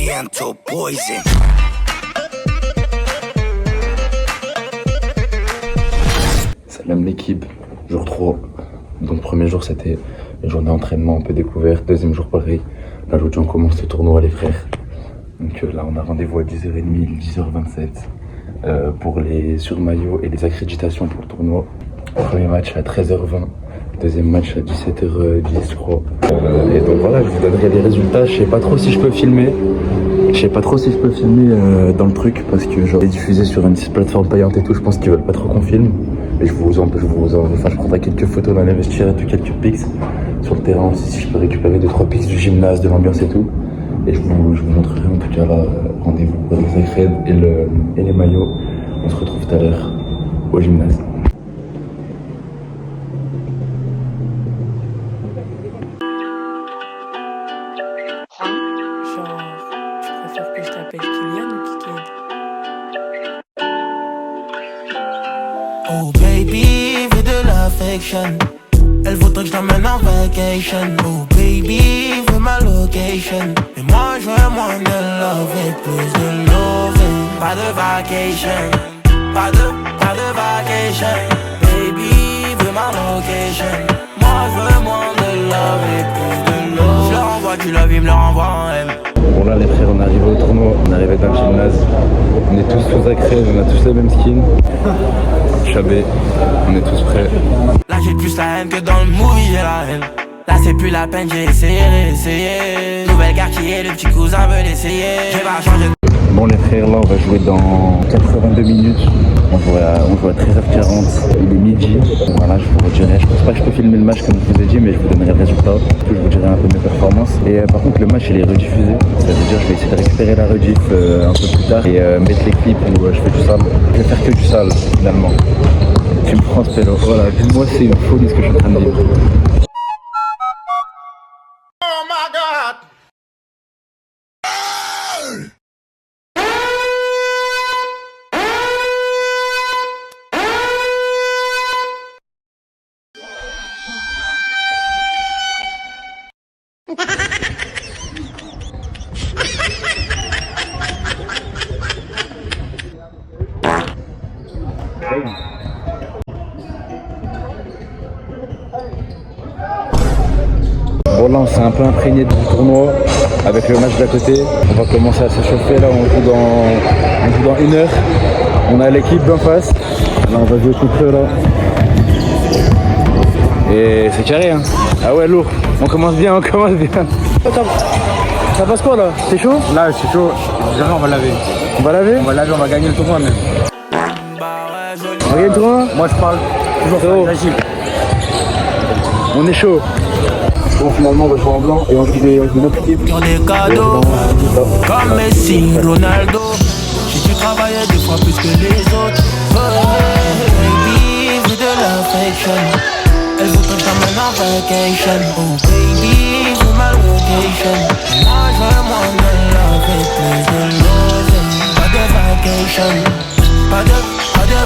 Oriental poison. Salam l'équipe, jour 3. Donc premier jour c'était une journée d'entraînement un peu découverte. Deuxième jour pareil. Là aujourd'hui on commence le tournoi les frères. Donc là on a rendez-vous à 10h30, 10h27 pour les surmaillots et les accréditations pour le tournoi. Premier match à 13h20. Deuxième match à 17h10 je crois. Et donc voilà, je vous donnerai les résultats. Je sais pas trop si je peux filmer. Dans le truc parce que j'aurais diffusé sur une plateforme payante et tout. Je pense qu'ils veulent pas trop qu'on filme. Mais je prendrai quelques photos dans les vestiaires et tout, quelques pics sur le terrain aussi si je peux récupérer 2-3 pics du gymnase, de l'ambiance et tout. Et je vous montrerai en tout cas là, rendez-vous pour les accrèdes et les maillots. On se retrouve tout à l'heure au gymnase. Oh baby, veux de l'affection. Elle voudrait que je t'emmène en vacation. Oh baby, veux ma location. Mais moi je veux moins de love et plus de loving. Pas de vacation, pas de vacation. Baby, veux ma location. Moi je veux moins de love et plus de love. Je leur envoie du love, il me le renvoie en M. Bon là les frères, on est arrivé au tournoi, on est arrivé dans le gymnase. On est tous sous accrède, on a tous la même skin. Chabé, on est tous prêts. Là j'ai plus la haine que dans le movie, j'ai la haine. Là c'est plus la peine, j'ai essayé. Nouvelle quartier, le petit cousin veut l'essayer. J'ai pas changé. Bon les frères, là on va jouer dans 82 minutes. On joue à 13h40, il est midi. Voilà, je vous redirai, je pense pas que je peux filmer le match comme je vous ai dit, mais je vous donnerai le résultat. Je vous dirai un peu mes performances. Et par contre le match il est rediffusé. Ça veut dire que je vais essayer de récupérer la rediff un peu plus tard et mettre les clips où je fais du sale. Je vais faire que du sale finalement. Tu me prends ce pélo. Voilà, pour moi c'est une folie ce que je suis en train de dire. Oh my god! Bon là on s'est un peu imprégné du tournoi avec le match d'à côté. On va commencer à s'échauffer là, on joue dans 1 heure. On a l'équipe d'en face. Là on va jouer contre eux là. Et c'est carré hein. Ah ouais lourd. On commence bien. Ça passe quoi là? C'est chaud? Là c'est chaud, on va laver. On va laver? On va gagner le tournoi même. On va gagner le tournoi? Moi je parle toujours facile. On est chaud. Bon finalement on va jouer en blanc et on joue notre équipe. Dans des cadeaux, comme Messi, Ronaldo. J'ai dû travailler 2 fois plus que les autres. Oh, baby, veux de l'affection. Elle veut que je t'emmène en vacation. Oh baby, veux ma location. Moi je veux moins de love et plus de loving. Pas de vacation, pas de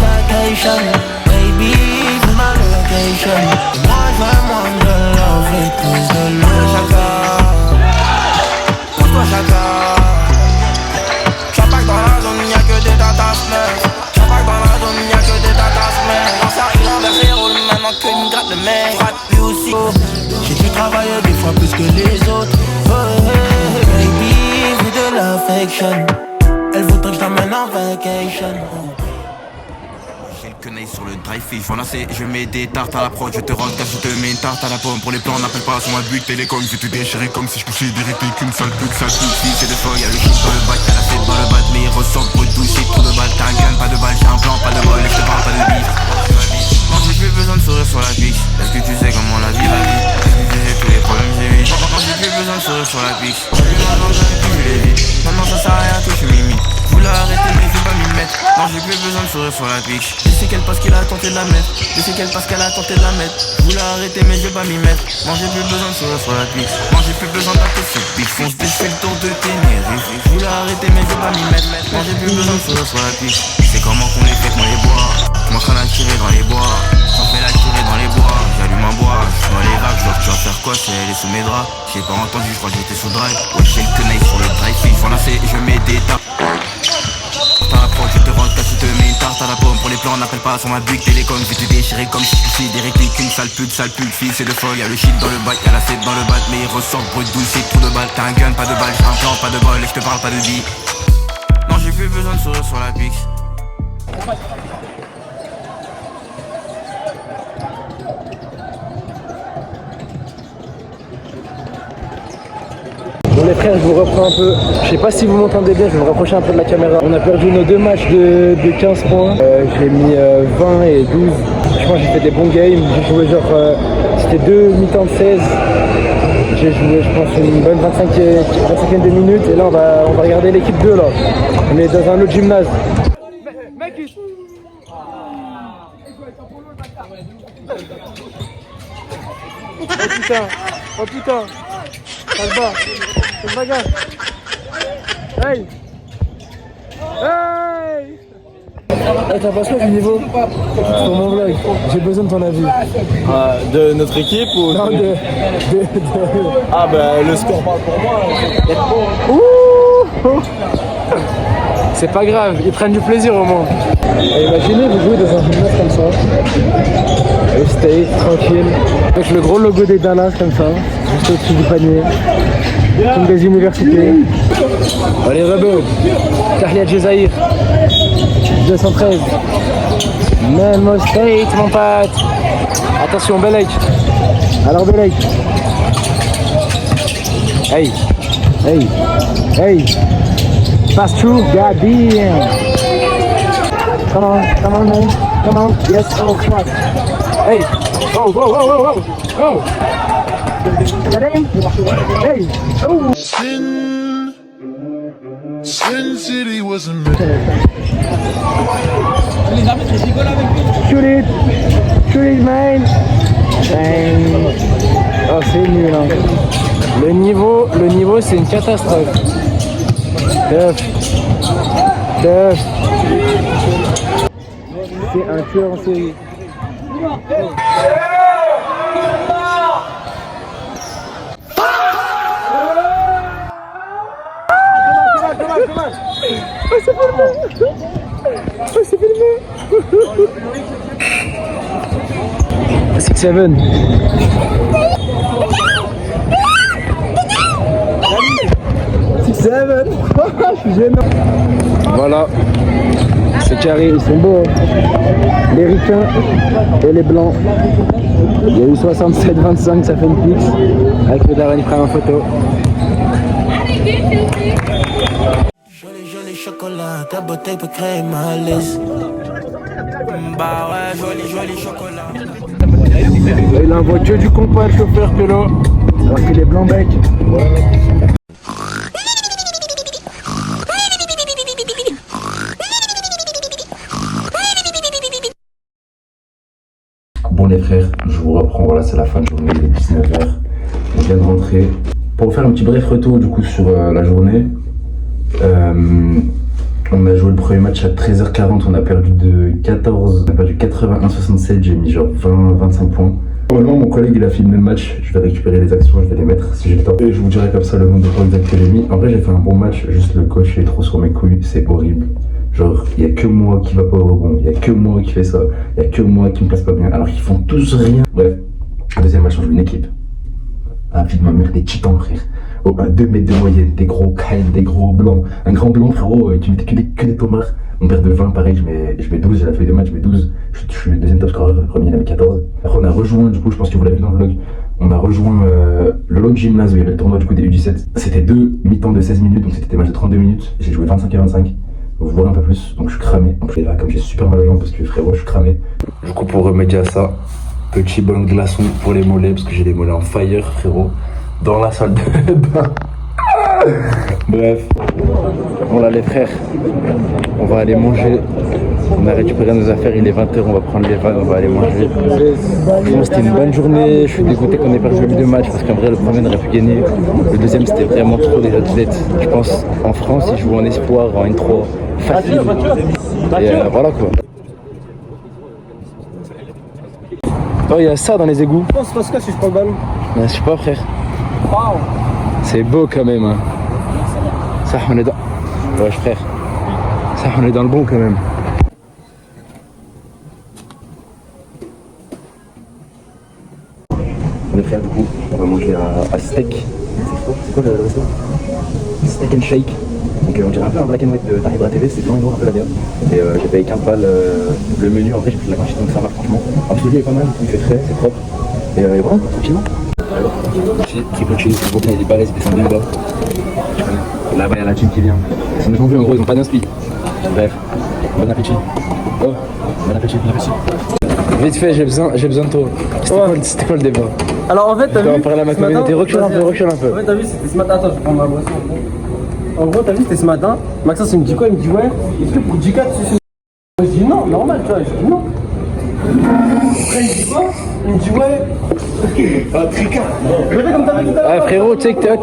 vacation. Baby, veux ma location. Moi je veux moins de love et plus de love. Chaka, pousse-toi chaka. J'embarque dans la zone, y'a que des tatas meufs. J'embarque dans la zone, y'a que des tatas meufs. J'en sais rien vers les rôles, maintenant qu'une gratte de mec. Gratte lui aussi. J'ai dû travailler 2 fois plus que les autres. Oh, hey, baby, veux de l'affection. Elle voudrait que je t'emmène en vacation. Connais sur le drive fish, voilà c'est, je mets des tartes à la prod, je te rends cash, je te mets une tarte à la pomme. Pour les plans on n'appelle pas sur ma bulle télécom, je vais te déchirer comme si je considérais que t'es qu'une sale pute, sale pute. Si c'est de fois, y'a le shit dans le bac, t'as la tête dans le bat, mais il ressort pour toucher tout de balle. T'as un gun, pas de balle, j'ai un plan, pas de molle, et je te parle pas de bif. Non j'ai plus besoin de sourire sur la pique, est-ce que tu sais comment la vie va vite? Est-ce que tu sais tous les problèmes que j'ai vite? Non j'ai plus besoin de sourire sur la pique, j'ai plus l'argent, j'en ai plus les vies. Maintenant ça sert à rien, tout je suis mimi. Vous l'arrêtez mais je vais pas m'y mettre. Non j'ai plus besoin de sourire sur la pique. Je sais qu'elle parce qu'elle a tenté de la mettre. Je sais qu'elle parce qu'elle a tenté de la mettre. Vous l'arrêtez mais je vais pas m'y mettre. Non j'ai plus besoin de sourire sur la pique. Non j'ai plus besoin d'acter ce pique. Fonce je fais le tour de Tenerife. Vous l'arrêtez mais je vais pas m'y mettre. Non j'ai plus besoin de sourire sur la pique. C'est comment qu'on les fait qu'on les boit. Moi quand la tirer dans les bois. J'en fais la tirer dans les bois. J'allume un bois. J'suis dans les vagues. Genre tu vas faire quoi si elle est sous mes draps? J'ai pas entendu, je crois que j'étais sous drive. Ouais j'ai le tenaille sur le drive. Voilà c'est tartes à la pomme. Pour les plans, n'appelle pas sur ma big télécom. Je vais te déchirer comme si je considérais que t'es qu'une sale pute, fille, c'est de folle. Y'a le shit dans le bac, y'a la fête dans le bat. Mais il ressort brut douce, c'est tout de balle. T'as un gun, pas de balle, j'ai un plan, pas de bol. Et je te parle pas de vie. Non, j'ai plus besoin de sourire sur la pix. Bon les frères, je vous reprends un peu. Je sais pas si vous m'entendez bien, je vais me rapprocher un peu de la caméra. On a perdu nos 2 matchs de 15 points. J'ai mis 20 et 12. Franchement, j'ai fait des bons games. J'ai joué genre, c'était 2 mi-temps de 16. J'ai joué, je pense, une bonne 25e de minutes. Et là, on va regarder l'équipe 2 là. On est dans un autre gymnase. Oh putain, oh putain. Ça se bat, ça se bagarre. Hey! Hey! T'as pas quoi du niveau pour mon vlog? J'ai besoin de ton avis. De notre équipe ou Non, Ah bah le score parle pour moi. Ouh! C'est pas grave, ils prennent du plaisir au moins. Et imaginez, vous jouez dans un gymnase comme ça. Au state, tranquille. Avec le gros logo des Dallas comme ça, juste au-dessus du panier. Comme des universités. Allez, Rebeu, Tahlia Djezaïr, 213. Même au state, mon pote. Attention, Belek. Alors, Belek. Hey, hey, hey. Pass through, god damn. Come on, man. Come on. Yes, oh, come on. Hey. Oh, whoa, whoa, whoa, whoa. Oh. Hey. Oh. Sin City was a Shoot it. Shoot it, man. Bang. Oh, c'est nul, hein. Le niveau, c'est une catastrophe. Tough. C'est un tueur en série. Oh, c'est filmé. Oh, c'est filmé. 6-7. Je suis gênant. Voilà, c'est carré, ils sont beaux. Les ricains et les blancs. Il y a eu 67-25, ça fait une pix. Avec le daron, il prend en photo. Joli chocolat, ta beauté peut créer ma liste. Bah ouais, joli chocolat. Il envoie que du compas, le chauffeur Pélo. Alors qu'il est blanc bec. Bon les frères, je vous reprends, voilà c'est la fin de journée, il est 19h. On vient de rentrer. Pour vous faire un petit bref retour du coup sur la journée. On a joué le premier match à 13h40, on a perdu 81-67, j'ai mis genre 20-25 points. Normalement mon collègue il a filmé le match, je vais récupérer les actions, je vais les mettre si j'ai le temps. Et je vous dirai comme ça le nombre de points exact que j'ai mis. En vrai j'ai fait un bon match, juste le coach est trop sur mes couilles, c'est horrible. Genre, il n'y a que moi qui va pas au rebond, il n'y a que moi qui fait ça, il n'y a que moi qui me place pas bien, alors qu'ils font tous rien. Bref, deuxième match, on joue une équipe. La vie de ma mère, des titans, frère. Oh, à 2 mètres de moyenne, des gros cailles, des gros blancs. Un grand blanc, frérot, tu mettais que des tomards. Mon père de 20, pareil, je mets 12, j'ai la feuille de match, je mets 12. Je suis le deuxième top scorer, le premier, il avait 14. Après, on a rejoint, du coup, je pense que vous l'avez vu dans le vlog, on a rejoint le log gymnase où il y avait le tournoi du coup des U17. C'était 2 mi-temps de 16 minutes, donc c'était des matchs de 32 minutes. J'ai joué 25 et 25. Voir un peu plus, donc je suis cramé. En plus là, comme j'ai super mal aux jambes parce que frérot, je suis cramé. Du coup, pour remédier à ça, petit bon glaçon pour les mollets parce que j'ai les mollets en fire, frérot, dans la salle de bain. Bref, Bon là les frères, on va aller manger. On a récupéré nos affaires, il est 20h, on va prendre les vannes, on va aller manger. Bon, c'était une bonne journée, je suis dégoûté qu'on ait perdu le deux matchs parce qu'en vrai le premier on aurait pu gagner. Le deuxième c'était vraiment trop des athlètes. Je pense en France ils jouent en espoir, en N3, facile. Et voilà quoi. Oh il y a ça dans les égouts. Je pense que c'est pas si je prends le ballon. Je sais pas frère. C'est beau quand même hein. Ça on est dans... Wesh frère. Ça on est dans le bon quand même. mes frères, du coup, on va manger à Steak. C'est quoi le resto? Steak and Shake. Donc on dirait un peu un black and white de Tahibra TV, c'est blanc et noir un peu la DA. Et j'ai payé 15 balles le menu, en vrai j'ai pris de la quantité donc ça va franchement. En plus le lieu est pas mal, il fait frais, c'est propre. Et voilà, tranquillement. Triple cheese, c'est bon, il y a des balais, c'est bien bas. Là-bas il y a la team qui vient. C'est méchant vu, en gros ils ont pas d'inspi. Bref, bon appétit. Oh, bon appétit, bon appétit. Vite fait, j'ai besoin de toi. C'était quoi le débat? Alors en fait, t'as vu. On parlait à ma communauté, recule un peu. En fait, t'as vu, c'était ce matin. Attends, je vais prendre ma boisson. En gros, t'as vu, c'était ce matin. Maxence, il me dit quoi? Il me dit, ouais, est-ce que pour 10K, tu sais? Je dis non, normal, tu vois. Je dis non. Après, il me dit quoi? Il me dit, ouais. Un tricard. Je fais comme t'as vu tout à l'heure. Ah frérot, tu sais que t'es. Ouais,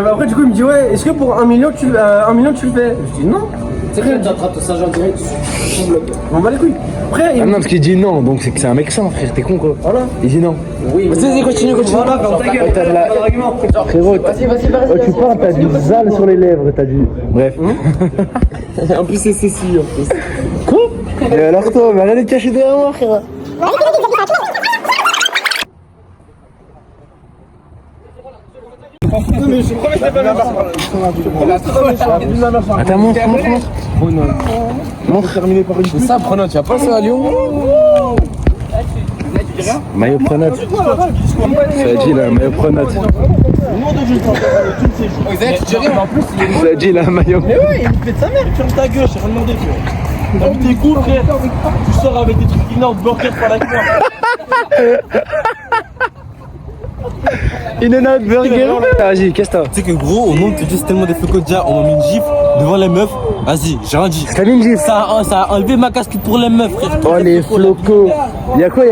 bah après, du coup, il me dit, ouais, est-ce que pour 1 million, tu le fais? Je dis non. C'est que tu attrapes ça, genre direct. On va les couilles. Après, Ah non, parce qu'il dit non, donc c'est que c'est un mec sans, frère, t'es con quoi. Voilà. Il dit non. Oui. Vas-y, continue. Voilà, ferme ta gueule. T'as de la- Pas d'argument. Frérot, Vas-y. tu parles, t'as du zal sur les lèvres, t'as du. Bref. En plus, c'est Cécile, en plus. Quoi? Et alors toi, mais arrête de te cacher derrière moi, frère. Attends, montre. Montre terminé par une. C'est ça, Prono, tu vas pas ça à Lyon? Maillot Pronote. Ça dit là, maillot Pronote. Ça dit là, maillot. Mais ouais, il fait de sa mère. Ferme ta gueule, j'ai rien demandé, frère. T'as vu tes coups, frère? Tu sors avec des trucs énormes, burger par la cuillère. In and out burger. Vas-y, qu'est-ce que t'as? Tu sais que gros, au nom de Dieu, c'est tellement des flocons déjà, on m'a mis une gifle devant les meufs. Vas-y, j'ai rien dit. T'as mis une gifle? Ça a enlevé ma casquette pour les meufs, frère. Oh les flocos. Y'a quoi?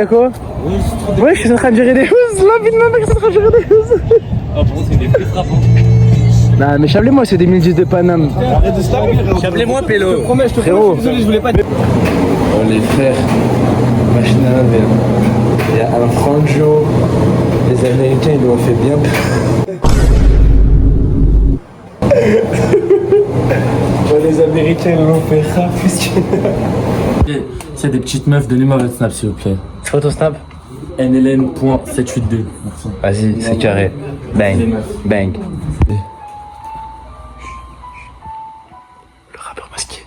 Ouais, je suis en train de gérer des choses. La vie de ma mère, je suis en train de gérer des choses. Ah, pour moi, c'est des plus frappants. Non, mais chablez-moi, c'est 2010 de Paname. Arrête de se taper, frérot. Chablez-moi, Pélo. Je te promets, Frérot. désolé, je voulais pas. Oh les frères, machine à laver. Il y a un Franjo. Les Américains ils l'ont fait bien. Oh, les Américains ils l'ont fait rare puisque. C'est des petites meufs, donnez-moi votre snap s'il vous plaît. C'est quoi ton snap? nlm.782. Merci. Vas-y, c'est carré. Bang. Bang. Le rappeur masqué.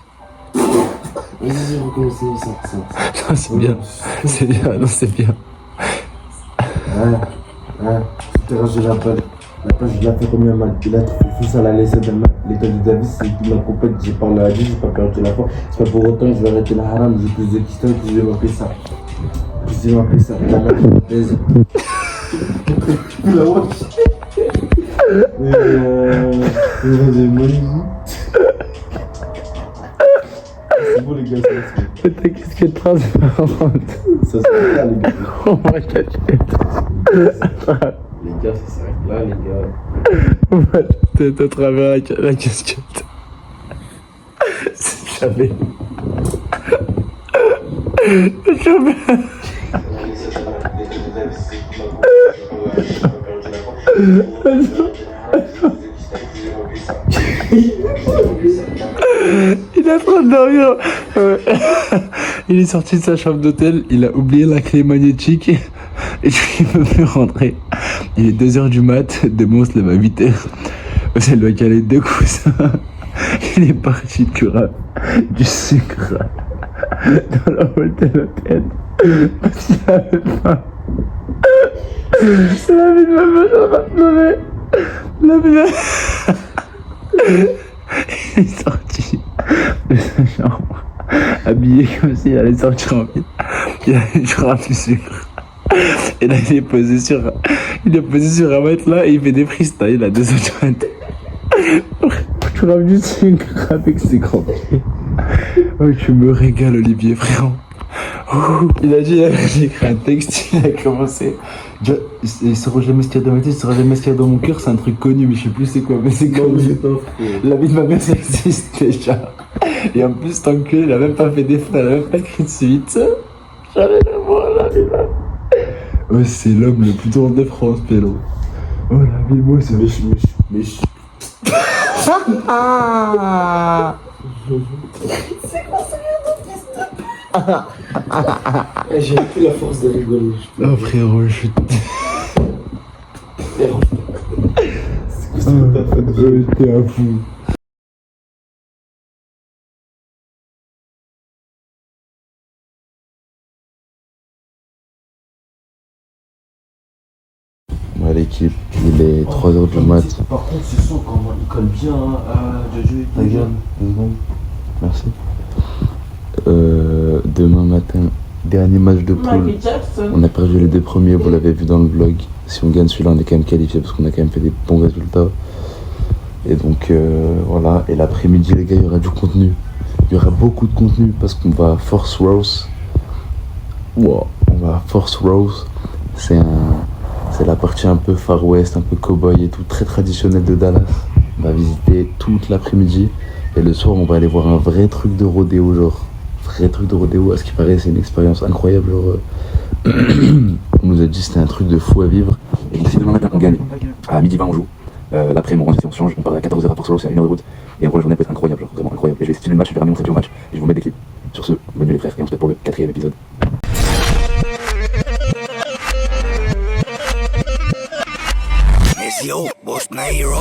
Vas-y, recommencez ça. Non, c'est bien. C'est bien, non, c'est bien. T'es rangé la page. La page, je l'ai fait combien mal? Il a fait ça à la laissée de l'école de Davis, c'est toute la compète. J'ai parlé à Dieu, j'ai pas perdu la foi. C'est pas pour autant que je vais arrêter la haram, j'ai plus de questions que je vais m'appeler ça. Je vais m'appeler ça. La mère, plaisir. La watch. J'ai magnifique. C'est beau les gars, ça. Putain, qu'est-ce que transparente. Ça se fait là, les gars. Oh my god. Les gars, ça s'arrête là, les gars. Ouais, t'es à travers la casquette. C'est jamais. Jamais. Il est en train de dormir. Il est sorti de sa chambre d'hôtel, il a oublié la clé magnétique et il ne peut plus rentrer. Il est 2h du mat, demain on se lève à 8h. Ça lui a calé 2 coussins. Il est parti de curer du sucre dans la hôtel de l'hôtel parce qu'il avait faim. La vie de ma meuf, elle va pleurer. La vie de Il est sorti de sa chambre, habillé comme s'il allait sortir en ville. Il avait du rap du sucre. Et là, il est posé sur un matelas et il fait des freestyles à 2h du matin. Tu rap du sucre avec ses grands pieds. Oh, tu me régales, Olivier, frérot. Il a dit, j'ai écrit un texte, il a commencé. Il sera jamais ce qu'il y a dans ma tête, il sera jamais ce qu'il y a dans mon cœur, c'est un truc connu, mais je sais plus c'est quoi, mais c'est connu. La vie de ma mère, ça existe déjà. Et en plus, tant que il a même pas fait d'effort, il a même pas écrit de suite. J'allais le voir, la vie de ma mère. Ouais, c'est l'homme le plus drôle de France, Pélo. Oh, la vie de moi, c'est méchant. Ah. J'ai plus la force de rigoler. Oh frérot, je suis... T'es un fou. Moi l'équipe, il est 3h du mat. Par contre, ce son, comment il colle bien à Jojo. Ta gueule, 2 secondes. Merci. Demain matin, dernier match de poule. On a perdu les 2 premiers, vous l'avez vu dans le vlog. Si on gagne celui-là, on est quand même qualifié parce qu'on a quand même fait des bons résultats. Et donc voilà, et l'après-midi les gars, il y aura du contenu. Il y aura beaucoup de contenu parce qu'on va à Force Rose. Wow, on va à Force Rose. C'est la partie un peu Far West, un peu cowboy et tout, très traditionnelle de Dallas. On va visiter toute l'après-midi. Et le soir, on va aller voir un vrai truc de rodéo, genre. Vrai truc de rodéo, à ce qui paraît, c'est une expérience incroyable. Genre, on nous a dit que c'était un truc de fou à vivre. Et donc, si demain matin on gagne, à 12h20 on joue. L'après-midi on change, on part à 14h à Force Rose, c'est à 1h de route. Et en gros, la journée peut être incroyable, genre vraiment incroyable. Et je vais estimer le match, je vais ramener mon trépied au match. Et je vous mets des clips. Sur ce, bonne nuit les frères, et on se retrouve pour le 4e épisode. Yo, boss, my hero.